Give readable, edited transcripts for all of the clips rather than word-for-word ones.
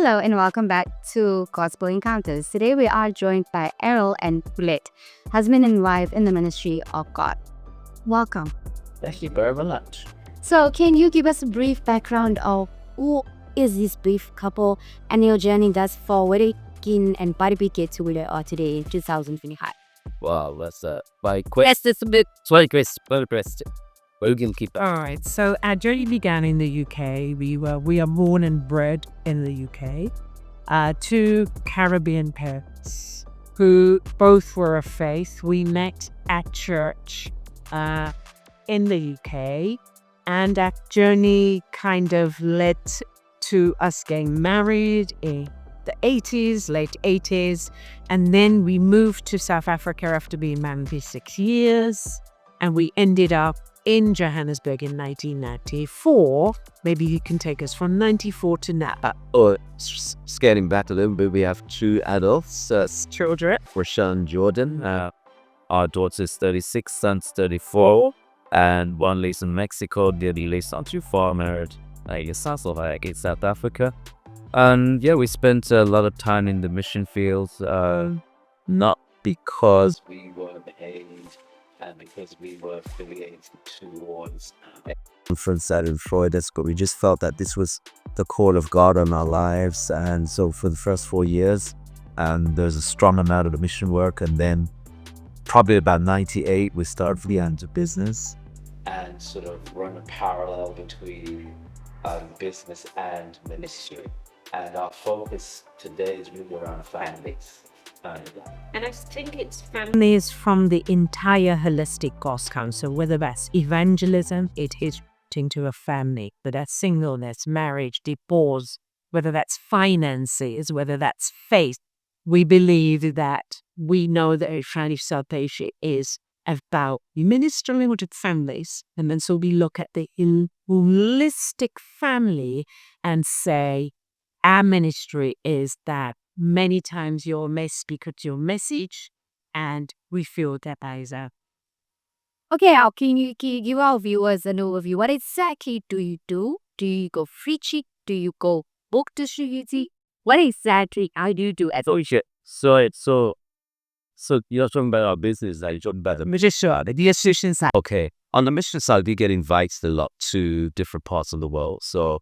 Hello and welcome back to Gospel Encounters. Today we are joined by Errol and Paulette, husband and wife in the ministry of God. Welcome. Thank you very much. So can you give us a brief background of who is this brief couple and your journey thus far? Where did you and Barbie get to where they are today in 2025? Wow, that's my Yes, it's a bit. Sorry, Chris. Well, Chris. We can keep that. All right. So our journey began in the UK. We are born and bred in the UK. Two Caribbean parents who both were of faith. We met at church in the UK, and that journey kind of led to us getting married in the 80s, late 80s, and then we moved to South Africa after being married for 6 years, and we ended up in Johannesburg in 1994. Maybe you can take us from 94 to now. Scaling back a little bit, we have two adults, Children. Rashawn and Jordan. Our daughter is 36, son's 34, and one lives in Mexico, the other lives not too far, married in South Africa. And yeah, we spent a lot of time in the mission field, not because we were paid and because we were affiliated towards conference that employed us, but we just felt that this was the call of God on our lives. And so for the first 4 years, there's a strong amount of the mission work. And then probably about 98, we started the end of business and sort of run a parallel between business and ministry. And our focus today is really around families. And I think it's families from the entire holistic God's counsel, whether that's evangelism, it is to a family, whether that's singleness, marriage, divorce, whether that's finances, whether that's faith. We believe that we know that a family salvation is about ministering with families. And then so we look at the holistic family and say, our ministry is that many times your speak out your message, and we feel that is a. Okay, how can you give our viewers an overview? What exactly do you do? Do you go preaching? Do you go book distributing? What exactly how do you do? So you're talking about our business, you're talking about the Mission side. Okay. On the mission side, we get invited a lot to different parts of the world. So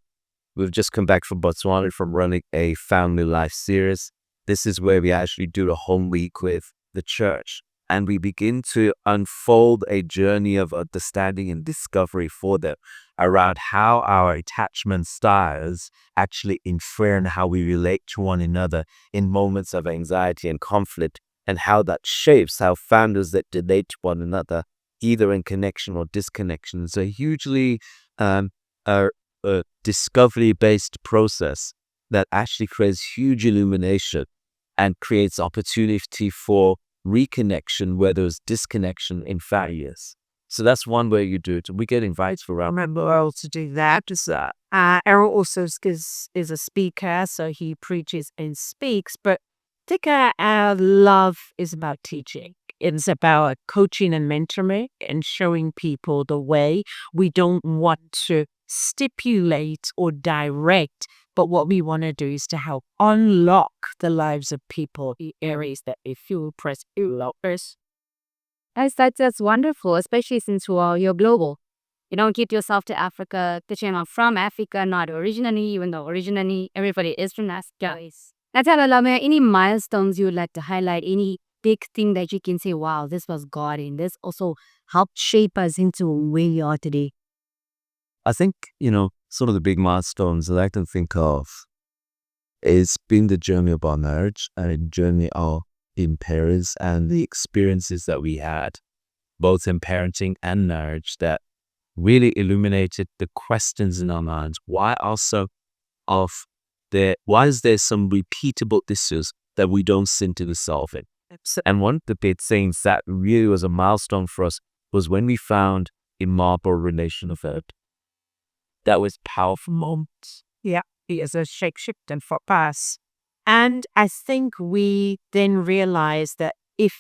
we've just come back from Botswana from running a family life series. This is where we actually do a home week with the church. And we begin to unfold a journey of understanding and discovery for them around how our attachment styles actually infer how we relate to one another in moments of anxiety and conflict, and how that shapes how families that relate to one another, either in connection or disconnection. It's a hugely discovery-based process that actually creates huge illumination and creates opportunity for reconnection where there's disconnection in failures. So that's one way you do it. We get invited for around. Remember Errol to do that. Errol also is a speaker, so he preaches and speaks. But I think our love is about teaching. It's about coaching and mentoring and showing people the way. We don't want to stipulate or direct, but what we want to do is to help unlock the lives of people in areas that they feel press. That's wonderful, especially since you're global. You don't keep yourself to Africa, that you're not from Africa, not originally, even though originally everybody is from Africa. Natalala, any milestones you would like to highlight? Any big thing that you can say, wow, this was God and this also helped shape us into where we are today? I think, some of the big milestones that I can think of is being the journey of our marriage and the journey of in parents and the experiences that we had, both in parenting and marriage, that really illuminated the questions in our minds. Why is there some repeatable issues that we don't seem to be solving? And one of the big things that really was a milestone for us was when we found a marble relation of it. That was powerful moments. Yeah, it is a shift and for us. And I think we then realize that if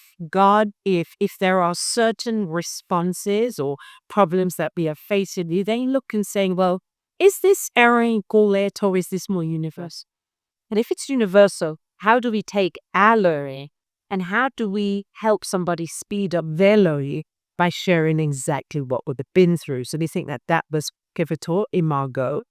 there are certain responses or problems that we are facing, you then look and saying, well, is this error in Paulette or is this more universe? And if it's universal, how do we take our learning and how do we help somebody speed up their learning by sharing exactly what we've been through? So we think that that was pivotal in Margot.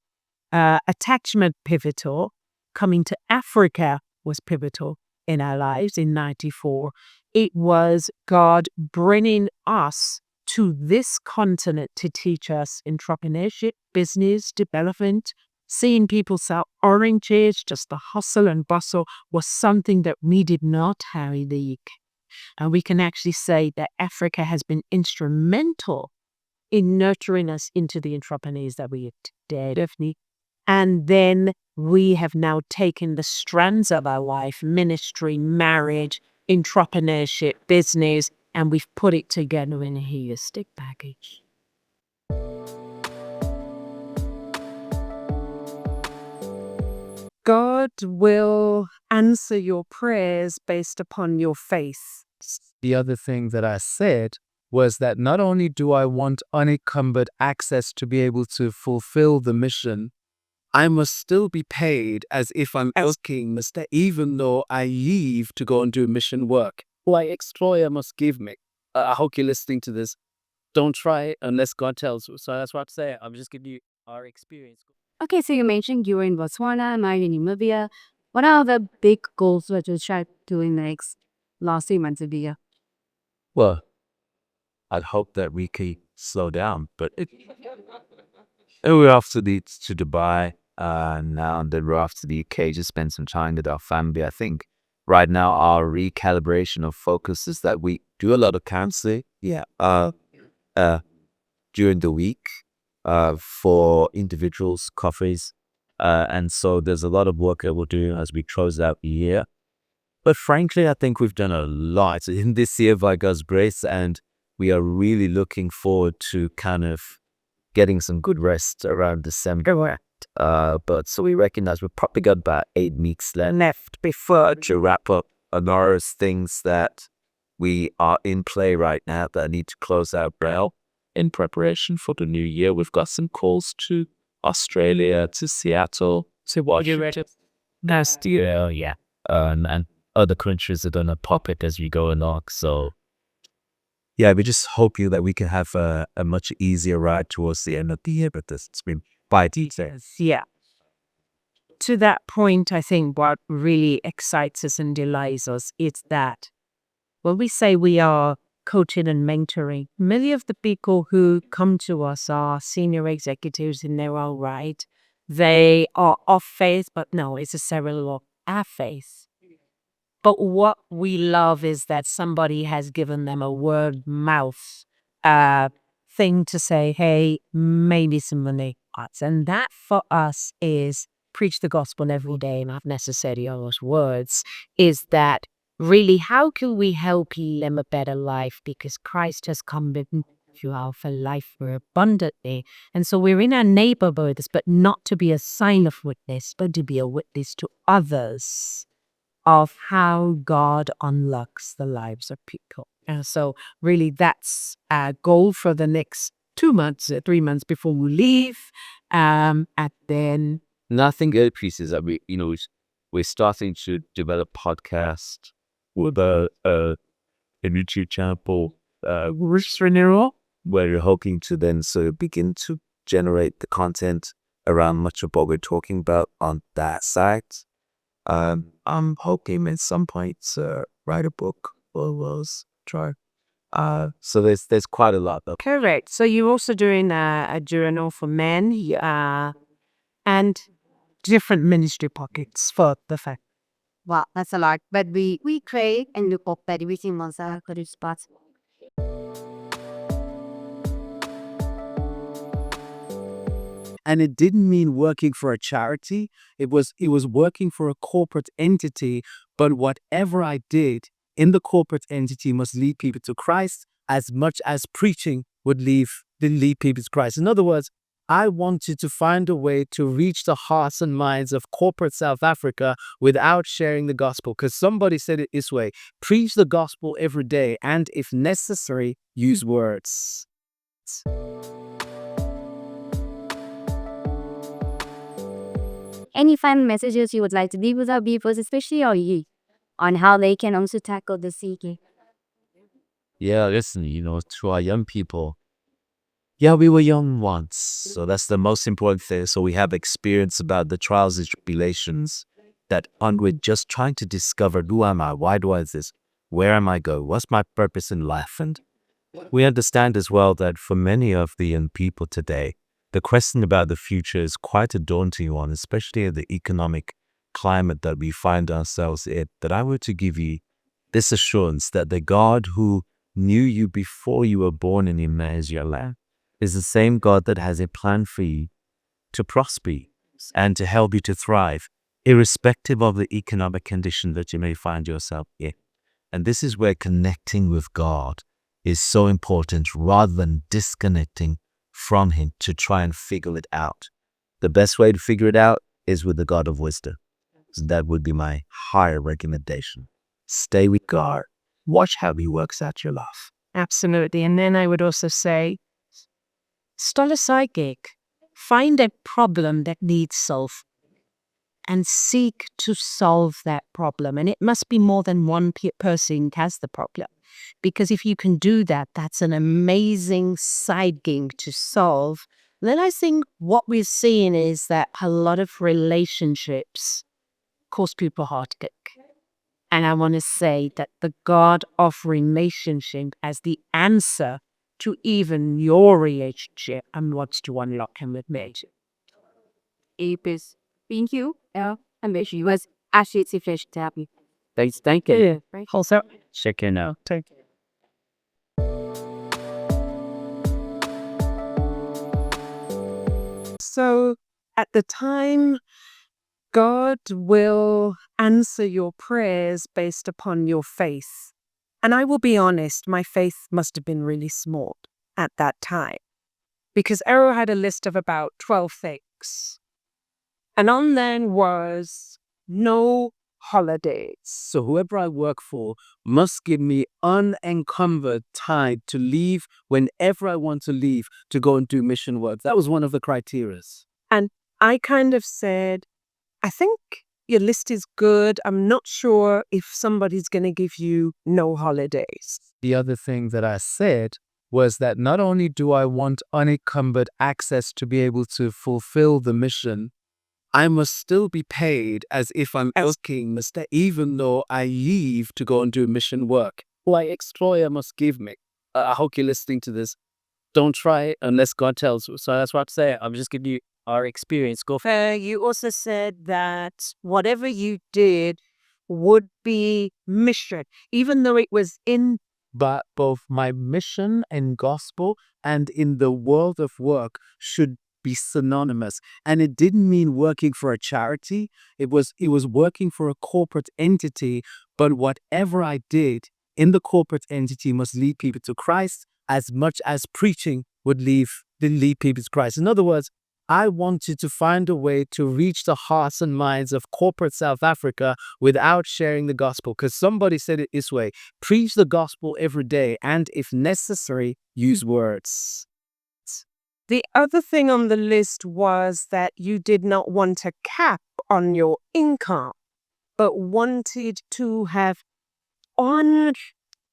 Attachment pivotal. Coming to Africa was pivotal in our lives in 94. It was God bringing us to this continent to teach us entrepreneurship, business, development. Seeing people sell oranges, just the hustle and bustle was something that we did not have in the UK. And we can actually say that Africa has been instrumental in nurturing us into the entrepreneurs that we are today, Daphne. And then we have now taken the strands of our life, ministry, marriage, entrepreneurship, business, and we've put it together in a holistic package. God will answer your prayers based upon your faith. The other thing that I said was that not only do I want unencumbered access to be able to fulfill the mission, I must still be paid as if I'm working, even though I leave to go and do mission work. My employer must give me. I hope you're listening to this. Don't try it unless God tells you. So that's what I'm saying. I'm just giving you our experience. Okay, so you mentioned you were in Botswana, now you're in Namibia. What are the big goals that you try doing next last 3 months of the year? Well, I'd hope that we could slow down, but we're off to Dubai now, and then we're off to the UK to spend some time with our family. I think right now our recalibration of focus is that we do a lot of counseling, during the week, for individuals, coffees, and so there's a lot of work that we'll do as we close out the year. But frankly, I think we've done a lot in this year by God's grace, and we are really looking forward to kind of getting some good rest around December. But so we recognize we've probably got about 8 weeks left before to wrap up another things that we are in play right now that need to close out well in preparation for the new year. We've got some calls to Australia, to Seattle, to Washington. Last year, yeah. And other countries are going to pop it as we go along. So, yeah, we're just hoping that we can have a much easier ride towards the end of the year, but it's been by details. Yeah. To that point, I think what really excites us and delights us is that when we say we are coaching and mentoring, many of the people who come to us are senior executives in their own right. They are of faith, but no necessarily of our faith. But what we love is that somebody has given them a word mouth thing to say, hey, maybe some money. And that for us is preach the gospel every day, not necessarily all those words, is that really how can we help them a better life because Christ has come to offer life more abundantly. And so we're in our neighborhoods, but not to be a sign of witness, but to be a witness to others of how God unlocks the lives of people. And so really that's our goal for the next 2 months, 3 months before we leave. And then Nothing good pieces that we're starting to develop podcast with a YouTube channel, where you're hoping to then sort of begin to generate the content around much of what we're talking about on that side. I'm hoping at some point to write a book or was try. So there's quite a lot of correct. So you're also doing a journal for men and different ministry pockets for the fact. Wow, that's a lot. But we pray and look up that everything was a good spot. And it didn't mean working for a charity. It was working for a corporate entity. But whatever I did in the corporate entity must lead people to Christ as much as preaching would lead people to Christ. In other words, I wanted to find a way to reach the hearts and minds of corporate South Africa without sharing the gospel. Because somebody said it this way: preach the gospel every day, and if necessary, use words. Any final messages you would like to leave with our viewers, especially our youth, on how they can also tackle the seeking? Yeah, listen, to our young people, yeah, we were young once, so that's the most important thing. So we have experience about the trials and tribulations that on we're just trying to discover who am I, why do I this, where am I going, what's my purpose in life? And we understand as well that for many of the young people today, the question about the future is quite a daunting one, especially in the economic climate that we find ourselves in. That I were to give you this assurance that the God who knew you before you were born in Emmanuel is the same God that has a plan for you to prosper you and to help you to thrive, irrespective of the economic condition that you may find yourself in. And this is where connecting with God is so important rather than disconnecting from Him to try and figure it out. The best way to figure it out is with the God of wisdom. So that would be my higher recommendation. Stay with God. Watch how He works out your life. Absolutely. And then I would also say, start a side gig. Find a problem that needs solved and seek to solve that problem. And it must be more than one person has the problem. Because if you can do that, that's an amazing side gig to solve. Then I think what we're seeing is that a lot of relationships cause people heartache. And I want to say that the God of relationship as the answer to even your relationship and wants to unlock him with me. Apis. Thank you. And make sure you was actually it's a fish to happy. Thank you. Yeah. Also, Chicken out. take So at the time, God will answer your prayers based upon your faith. And I will be honest, my faith must have been really small at that time. Because Errol had a list of about 12 things. And on then was no holidays. So whoever I work for must give me unencumbered time to leave whenever I want to leave to go and do mission work. That was one of the criteria. And I kind of said, I think your list is good. I'm not sure if somebody's going to give you no holidays. The other thing that I said was that not only do I want unencumbered access to be able to fulfill the mission, I must still be paid as if I'm working, even though I leave to go and do mission work. My employer must give me. I hope you're listening to this. Don't try it unless God tells you. So that's what I'm saying. I'm just giving you our experience. Go for it. You also said that whatever you did would be mission, even though it was in. But both my mission and gospel and in the world of work should be synonymous. And it didn't mean working for a charity. It was working for a corporate entity. But whatever I did in the corporate entity must lead people to Christ as much as preaching would lead people to Christ. In other words, I wanted to find a way to reach the hearts and minds of corporate South Africa without sharing the gospel. Because somebody said it this way: preach the gospel every day, and if necessary, use words. The other thing on the list was that you did not want a cap on your income, but wanted to have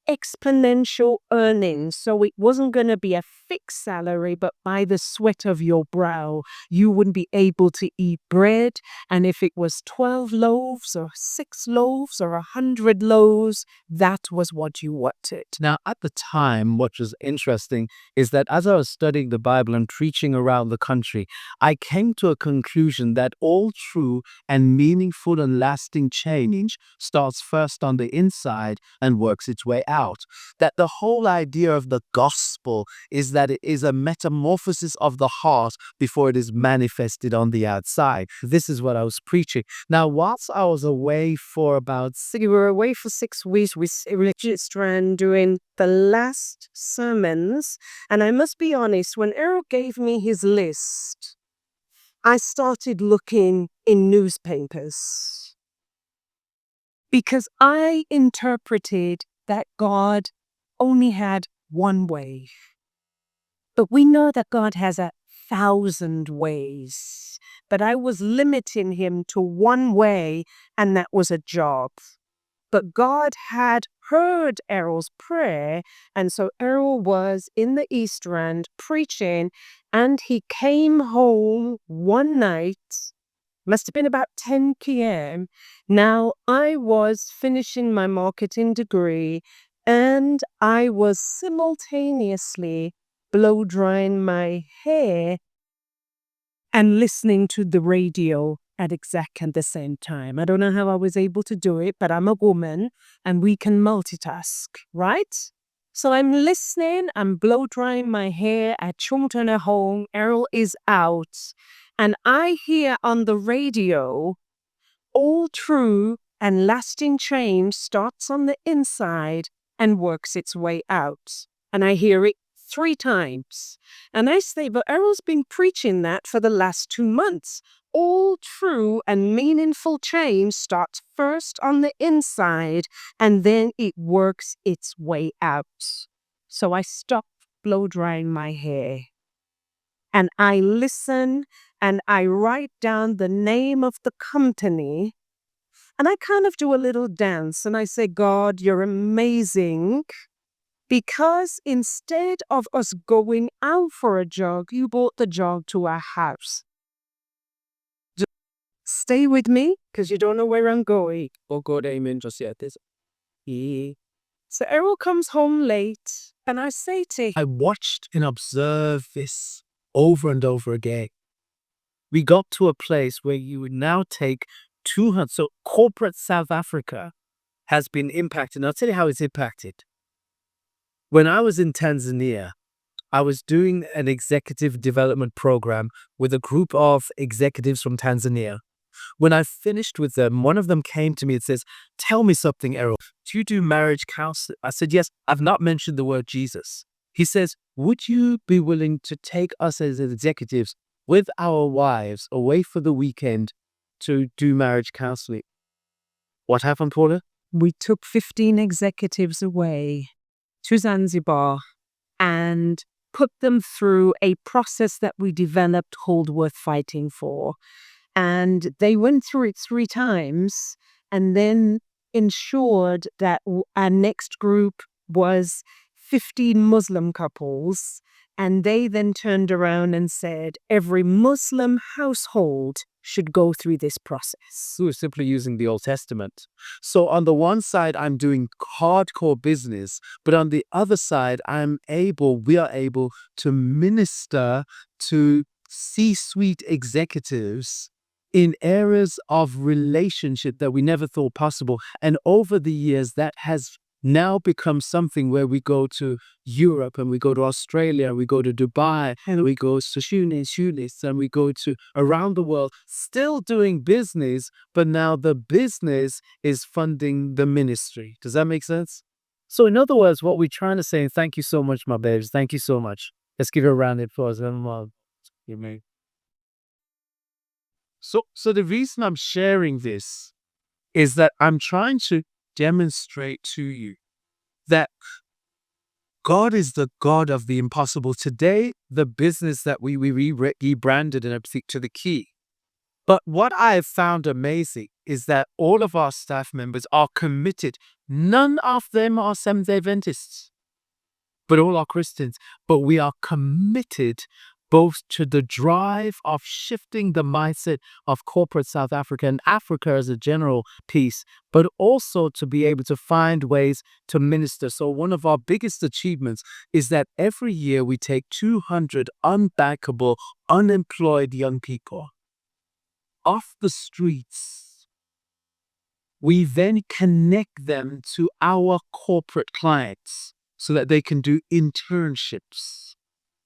exponential earnings. So it wasn't going to be a fixed salary, but by the sweat of your brow, you wouldn't be able to eat bread. And if it was 12 loaves or 6 loaves or 100 loaves, that was what you wanted. Now, at the time, what was interesting is that as I was studying the Bible and preaching around the country, I came to a conclusion that all true and meaningful and lasting change starts first on the inside and works its way out. That the whole idea of the gospel is that it is a metamorphosis of the heart before it is manifested on the outside. This is what I was preaching. Now, whilst I was away for we were away for 6 weeks with Strand doing the last sermons. And I must be honest, when Errol gave me his list, I started looking in newspapers because I interpreted that God only had one way. But we know that God has 1,000 1,000 ways, but I was limiting him to one way, and that was a job. But God had heard Errol's prayer, and so Errol was in the East Rand preaching, and he came home one night, must have been about 10 p.m. Now, I was finishing my marketing degree, and I was simultaneously blow drying my hair and listening to the radio at exactly the same time. I don't know how I was able to do it, but I'm a woman and we can multitask, right? So I'm listening, I'm blow drying my hair, children are home, Errol is out, and I hear on the radio, all true and lasting change starts on the inside and works its way out. And I hear it 3 times. And I say, but Errol's been preaching that for the last 2 months. All true and meaningful change starts first on the inside and then it works its way out. So I stop blow drying my hair and I listen and I write down the name of the company and I kind of do a little dance and I say, God, you're amazing. Because instead of us going out for a jog, you brought the jog to our house. Just stay with me, because you don't know where I'm going. Oh God, amen. Just yet this. So Errol comes home late, and I say to him, I watched and observed this over and over again. We got to a place where you would now take 200. So corporate South Africa has been impacted. And I'll tell you how it's impacted. When I was in Tanzania, I was doing an executive development program with a group of executives from Tanzania. When I finished with them, one of them came to me and says, tell me something, Errol. Do you do marriage counseling? I said, yes, I've not mentioned the word Jesus. He says, would you be willing to take us as executives with our wives away for the weekend to do marriage counseling? What happened, Paula? We took 15 executives away to Zanzibar and put them through a process that we developed called Worth Fighting For. And they went through it 3 times and then ensured that our next group was 15 Muslim couples. And they then turned around and said, every Muslim household should go through this process. We're simply using the Old Testament. So on the one side, I'm doing hardcore business, but on the other side, we are able to minister to C-suite executives in areas of relationship that we never thought possible. And over the years, that has now become something where we go to Europe and we go to Australia, we go to Dubai, and we go to Tunis, and we go to around the world, still doing business, but now the business is funding the ministry. Does that make sense? So in other words, what we're trying to say, and thank you so much, my babes. Thank you so much. Let's give you a round of applause. So the reason I'm sharing this is that I'm trying to demonstrate to you that God is the God of the impossible. Today, the business that we rebranded and everything to the key. But what I have found amazing is that all of our staff members are committed. None of them are Seventh-day Adventists, but all are Christians. But we are committed both to the drive of shifting the mindset of corporate South Africa and Africa as a general piece, but also to be able to find ways to minister. So one of our biggest achievements is that every year we take 200 unbankable, unemployed young people off the streets. We then connect them to our corporate clients so that they can do internships.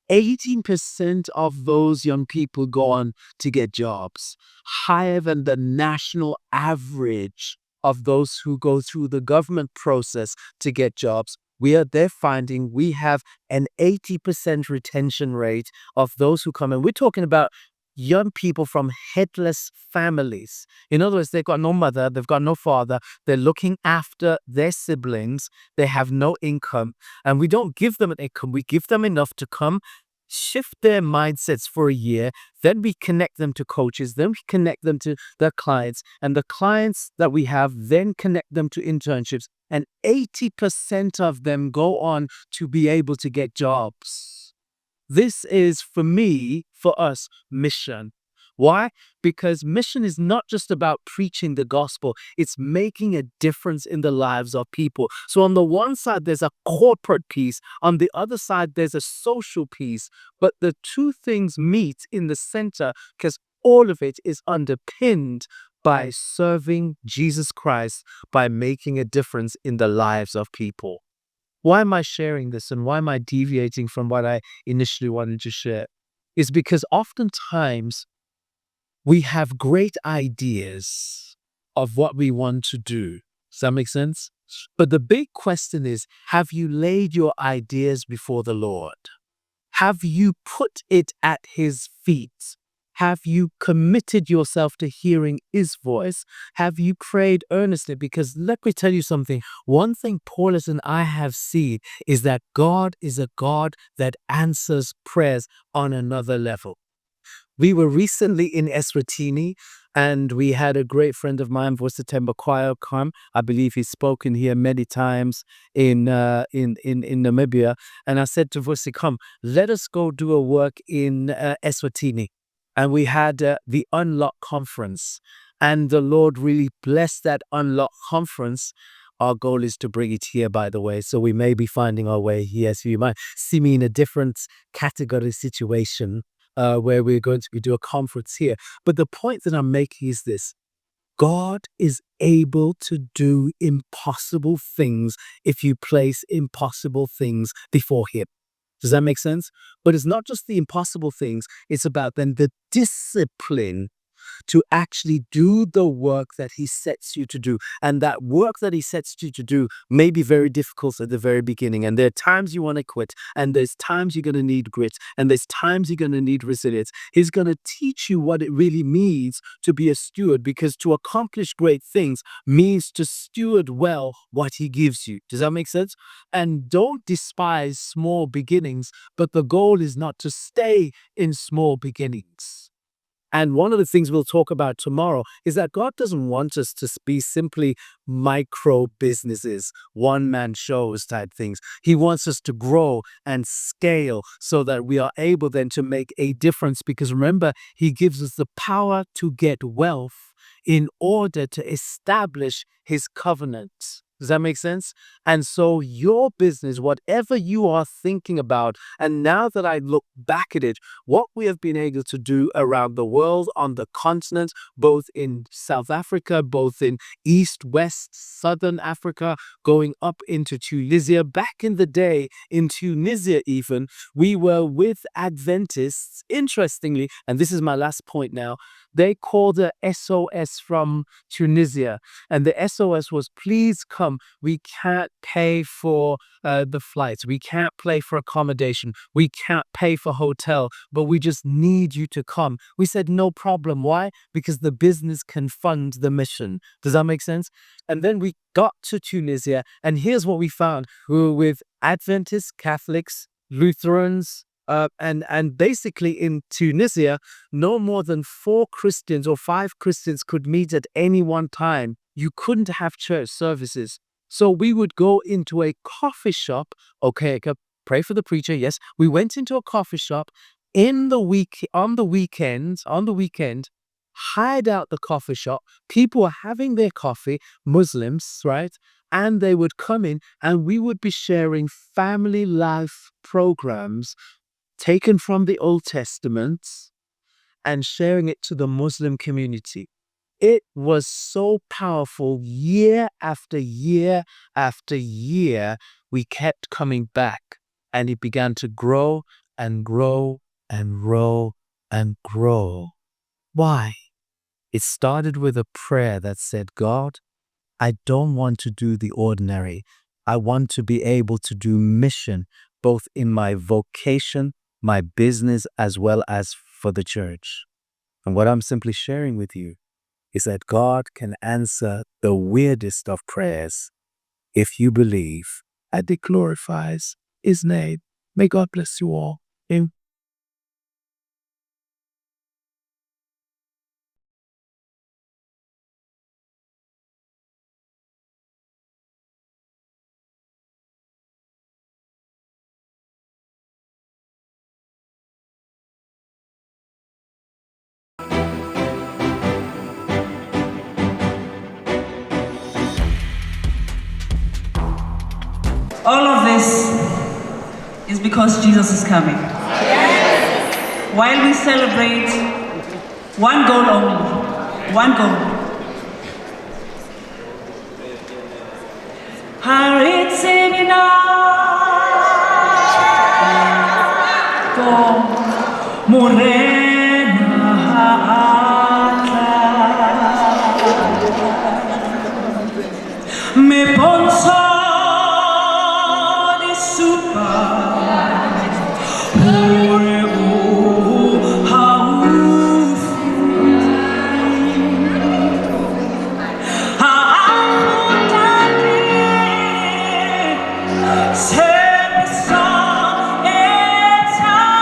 18% of those young people go on to get jobs, higher than the national average of those who go through the government process to get jobs. They're finding we have an 80% retention rate of those who come in. We're talking about young people from headless families. In other words, they've got no mother, they've got no father, they're looking after their siblings, they have no income, and we don't give them an income, we give them enough to come shift their mindsets for a year. Then we connect them to coaches. Then we connect them to their clients. And the clients that we have then connect them to internships. And 80% of them go on to be able to get jobs. This is, for me, for us, mission. Why? Because mission is not just about preaching the gospel, it's making a difference in the lives of people. So on the one side, there's a corporate piece. On the other side, there's a social piece. But the two things meet in the center because all of it is underpinned by serving Jesus Christ, by making a difference in the lives of people. Why am I sharing this and why am I deviating from what I initially wanted to share? Is because oftentimes we have great ideas of what we want to do. Does that make sense? But the big question is, have you laid your ideas before the Lord? Have you put it at His feet? Have you committed yourself to hearing His voice? Have you prayed earnestly? Because let me tell you something. One thing Paulette and I have seen is that God is a God that answers prayers on another level. We were recently in Eswatini, and we had a great friend of mine, Voice September Choir, come. I believe he's spoken here many times in Namibia. And I said to Voice, come, let us go do a work in Eswatini. And we had the Unlock Conference. And the Lord really blessed that Unlock Conference. Our goal is to bring it here, by the way. So we may be finding our way here. So you might see me in a different category situation. Where we're going to do a conference here. But the point that I'm making is this. God is able to do impossible things if you place impossible things before Him. Does that make sense? But it's not just the impossible things. It's about then the discipline to actually do the work that He sets you to do. And that work that He sets you to do may be very difficult at the very beginning. And there are times you want to quit. And there's times you're going to need grit. And there's times you're going to need resilience. He's going to teach you what it really means to be a steward, because to accomplish great things means to steward well what He gives you. Does that make sense? And don't despise small beginnings, but the goal is not to stay in small beginnings. And one of the things we'll talk about tomorrow is that God doesn't want us to be simply micro businesses, one-man shows type things. He wants us to grow and scale so that we are able then to make a difference. Because remember, He gives us the power to get wealth in order to establish His covenant. Does that make sense? And so your business, whatever you are thinking about, and now that I look back at it, what we have been able to do around the world, on the continent, both in South Africa, both in East, West, Southern Africa, going up into Tunisia. Back in the day, in Tunisia even, we were with Adventists, interestingly, and this is my last point now, they called a SOS from Tunisia. And the SOS was, please come. We can't pay for the flights. We can't pay for accommodation. We can't pay for hotel, but we just need you to come. We said, no problem. Why? Because the business can fund the mission. Does that make sense? And then we got to Tunisia, and here's what we found. We were with Adventists, Catholics, Lutherans, and basically in Tunisia, no more than 4 Christians or 5 Christians could meet at any one time. You couldn't have church services. So we would go into a coffee shop. Okay, pray for the preacher. Yes, we went into a coffee shop on the weekend, hired out the coffee shop. People were having their coffee, Muslims, right? And they would come in and we would be sharing family life programs taken from the Old Testament and sharing it to the Muslim community. It was so powerful. Year after year after year, we kept coming back, and it began to grow and grow and grow and grow. Why? It started with a prayer that said, God, I don't want to do the ordinary. I want to be able to do mission, both in my vocation, my business, as well as for the church. And what I'm simply sharing with you is that God can answer the weirdest of prayers if you believe, and it glorifies His name. May God bless you all. Amen. All of this is because Jesus is coming. While we celebrate, one goal only, one goal. Me ponso di supa ore u haufi hautaki sepisa etamisa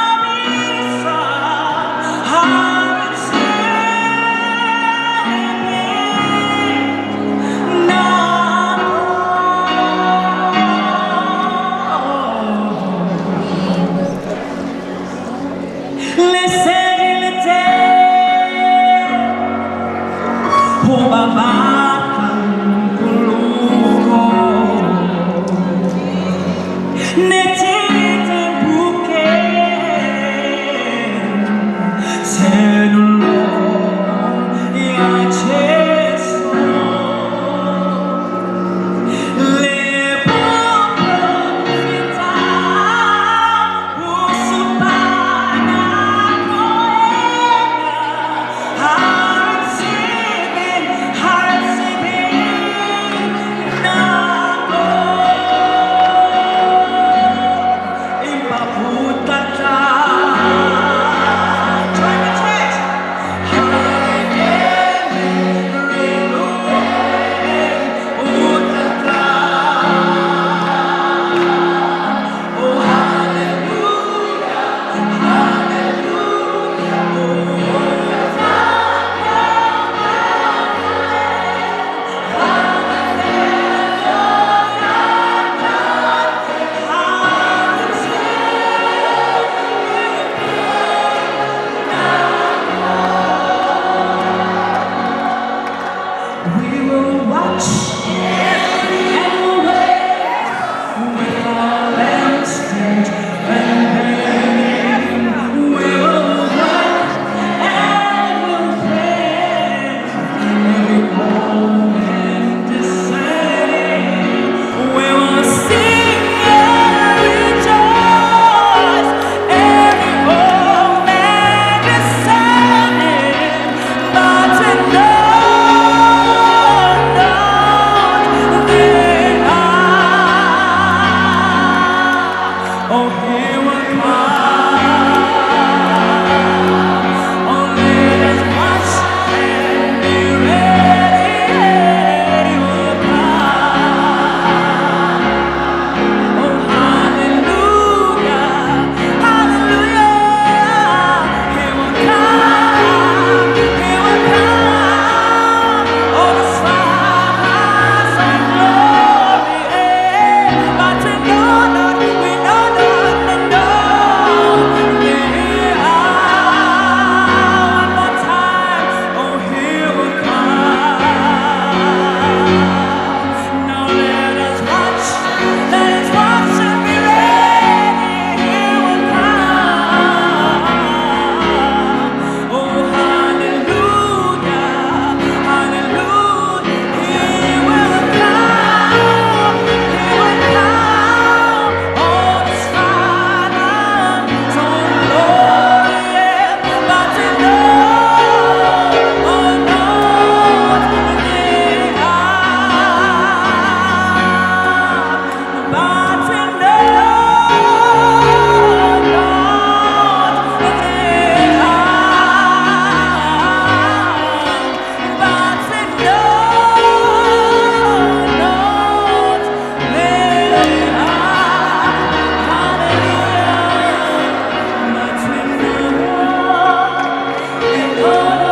Oh